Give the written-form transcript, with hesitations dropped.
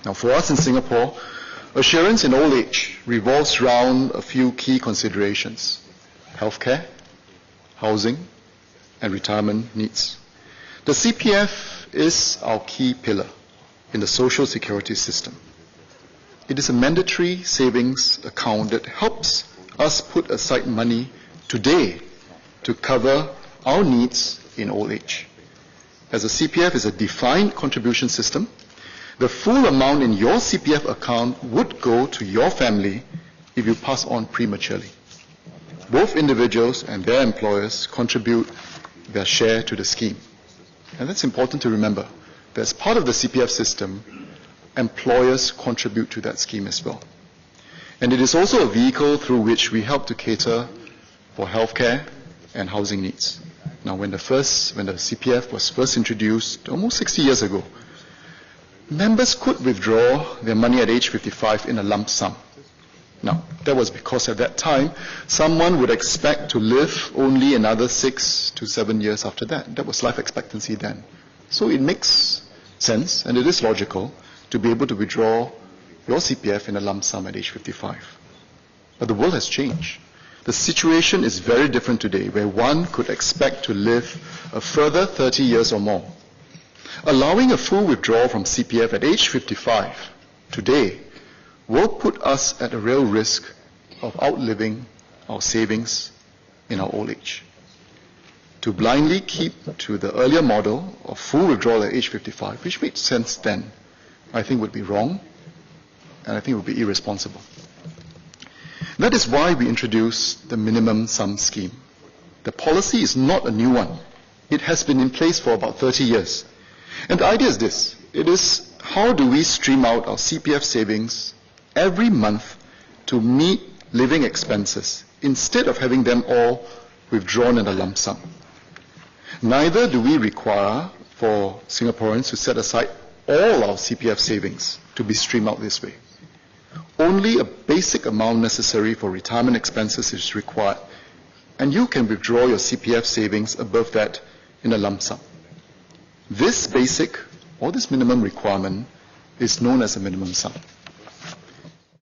Now, for us in Singapore, assurance in old age revolves around a few key considerations: healthcare, housing, and retirement needs. The CPF is our key pillar in the social security system. It is a mandatory savings account that helps us put aside money today to cover our needs in old age. As a CPF is a defined contribution system, the full amount in your CPF account would go to your family if you pass on prematurely. Both individuals and their employers contribute their share to the scheme. And that's important to remember, that as part of the CPF system, employers contribute to that scheme as well. And it is also a vehicle through which we help to cater for healthcare and housing needs. Now, when the CPF was first introduced almost 60 years ago, members could withdraw their money at age 55 in a lump sum. Now, that was because at that time, someone would expect to live only another 6 to 7 years after that. That was life expectancy then. So it makes sense, and it is logical, to be able to withdraw your CPF in a lump sum at age 55. But the world has changed. The situation is very different today, where one could expect to live a further 30 years or more. Allowing a full withdrawal from CPF at age 55 today will put us at a real risk of outliving our savings in our old age. To blindly keep to the earlier model of full withdrawal at age 55, which made sense then, I think would be wrong, and I think would be irresponsible. That is why we introduced the minimum sum scheme. The policy is not a new one. It has been in place for about 30 years. And the idea is this: it is, how do we stream out our CPF savings every month to meet living expenses instead of having them all withdrawn in a lump sum? Neither do we require for Singaporeans to set aside all our CPF savings to be streamed out this way. Only a basic amount necessary for retirement expenses is required, and you can withdraw your CPF savings above that in a lump sum. This basic or this minimum requirement is known as a minimum sum.